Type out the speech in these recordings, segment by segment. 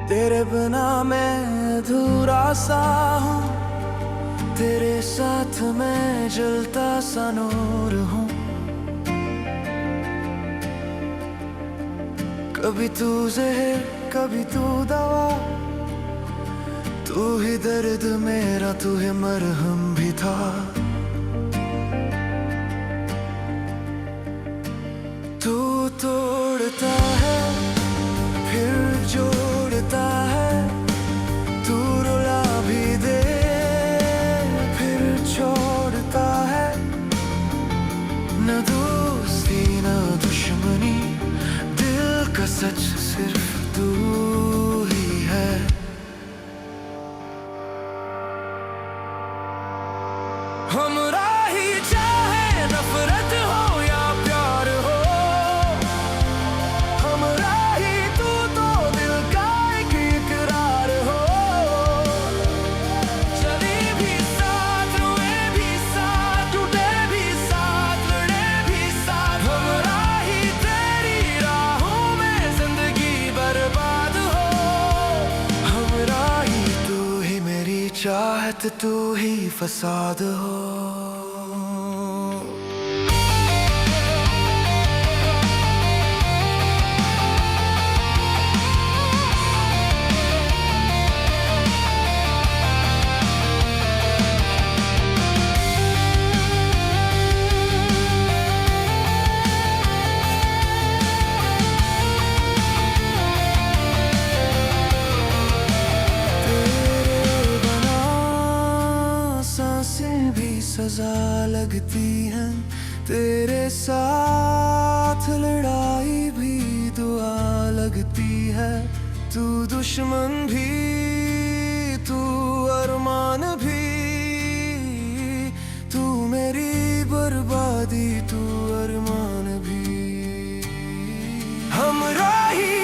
तेरे बिना मैं अधूरा सा हूँ, तेरे साथ मैं जलता सा नूर हूँ। कभी तू जहर कभी तू दवा, तू ही दर्द मेरा तू ही मरहम भी था। तू तोड़ता है फिर जोड़ता है, तू रुला भी दे फिर छोड़ता है। न दोस्ती न दुश्मनी, दिल का सच सिर्फ तू ही है। हमरा ही चाहे नफरत हो या प्यार हो, हमरा ही तू तो दिल का एक इकरार हो। चले भी साथ रोए भी साथ, टूटे भी साथ लड़े भी साथ, हमरा ही तेरी राहों में जिंदगी बर्बाद हो। हमरा ही तू ही मेरी चाहत, तू ही फसाद हो। सजा लगती है तेरे साथ, लड़ाई भी दुआ लगती है। तू दुश्मन भी तू अरमान भी, तू मेरी बर्बादी तू अरमान भी। हमरा ही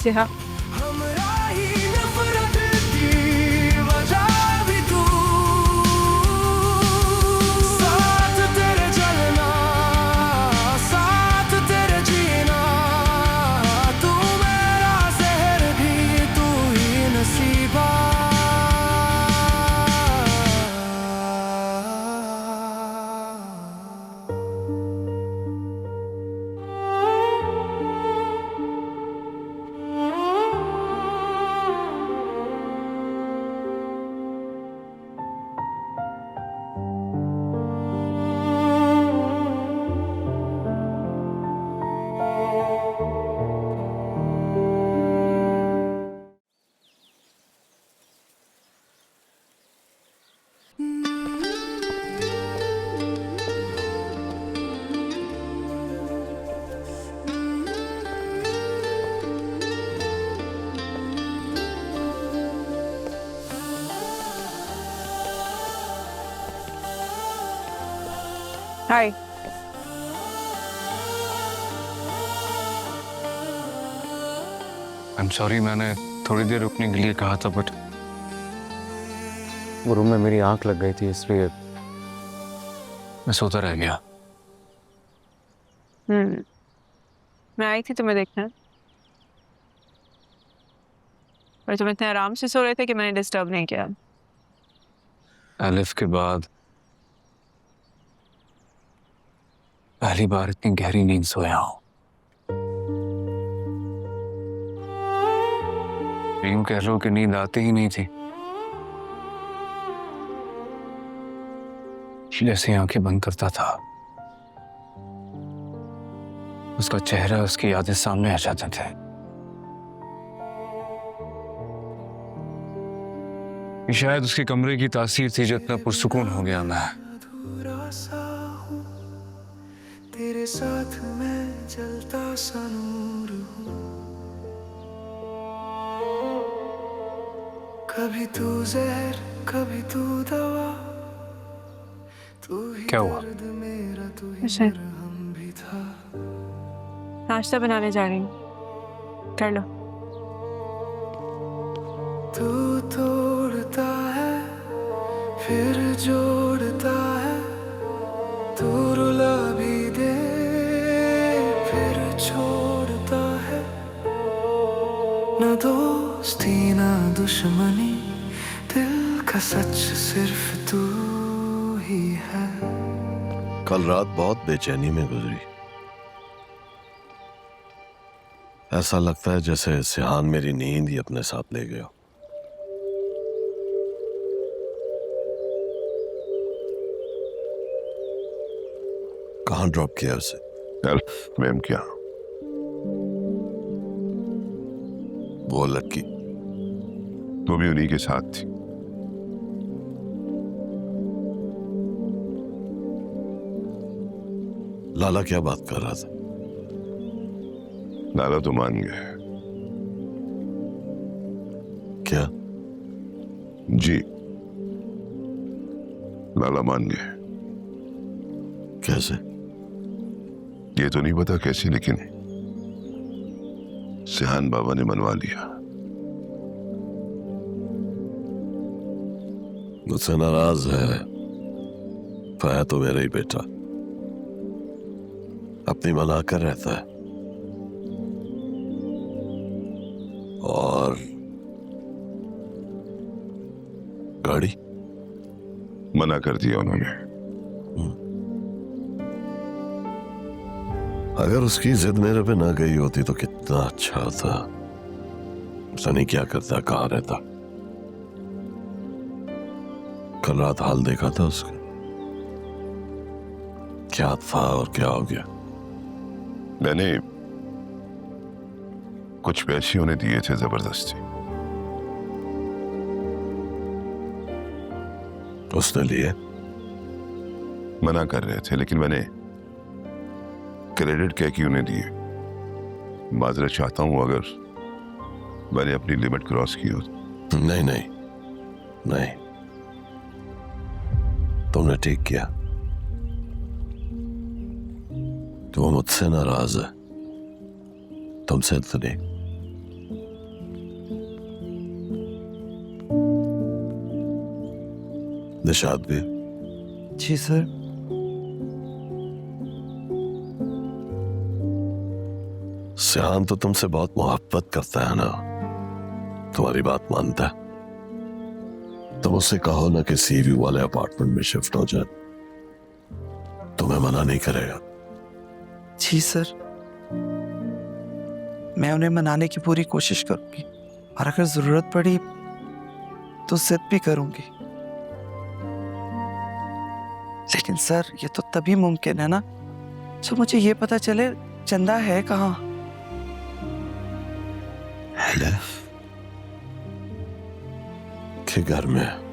सेहा, हमरा ही नफरत की वजह भी तू, साथ तेरे जलना साथ तेरे जीना, तू मेरा जहर भी तू ही नसीबा। हाय। I'm sorry, मैंने थोड़ी देर रुकने के लिए कहा था, बट वो रूम में मेरी आंख लग गई थी, इसलिए मैं सोता रह गया। मैं आई थी तुम्हें देखने, पर तुम इतने आराम से सो रहे थे कि मैंने डिस्टर्ब नहीं किया। एलिफ के बाद पहली बार इतनी गहरी नींद सोया हूं। यूं कह लो कि नींद आती ही नहीं थी, जैसे आंखें बंद करता था उसका चेहरा उसकी यादें सामने आ जाते थे। शायद उसके कमरे की तासीर थी जो इतना पुरसुकून हो गया मैं। तेरे साथ मैं जलता सा नूर हूँ। कभी तू जहर कभी तू दवा, तू ही क्या हुआ? दर्द मेरा तू ही कुछ नहीं। मरहम भी था। नाश्ता बनाने जा रही हूँ, कर लो। तू तोड़ता है फिर जोड़ता है, तू रुला भी दे फिर छोड़ता है। न दोस्ती न दुश्मनी, दिल का सच सिर्फ तू ही है। कल रात बहुत बेचैनी में गुजरी। ऐसा लगता है जैसे सिहान मेरी नींद ही अपने साथ ले गया। कहाँ ड्रॉप किया उसे? मैम क्या वो लड़की तो भी उन्हीं के साथ थी। लाला क्या बात कर रहा था? लाला तो मान गए। क्या? जी लाला मान गए। कैसे? ये तो नहीं पता कैसे, लेकिन सिहान बाबा ने मनवा लिया। मुझसे नाराज है तो है तो मेरा ही बेटा, अपनी मना कर रहता है। और गाड़ी मना कर दिया उन्होंने। अगर उसकी जिद मेरे पे ना गई होती तो कितना अच्छा था। सनी क्या करता, कहाँ रहता? कल रात हाल देखा था उसका, क्या था और क्या हो गया? मैंने कुछ पैसे उन्हें दिए थे जबरदस्ती। उसने लिए? मना कर रहे थे, लेकिन मैंने क्रेडिट कह के उन्हें दिए। माजरत चाहता हूं अगर मैंने अपनी लिमिट क्रॉस की हो। नहीं नहीं नहीं, तुमने ठीक किया। तो वो मुझसे नाराज है, तुमसे तो नहीं। निशाद भी? जी सर। सिहान तो तुमसे बहुत मोहब्बत करता है ना, तुम्हारी बात मानता है। तुम उससे कहो ना कि सी व्यू वाले अपार्टमेंट में शिफ्ट हो जाए, तुम्हें मना नहीं करेगा। जी सर, मैं उन्हें मनाने की पूरी कोशिश करूंगी और अगर जरूरत पड़ी तो जिद भी करूंगी। लेकिन सर ये तो तभी मुमकिन है ना जब मुझे ये पता चले चंदा है कहाँ। के घर में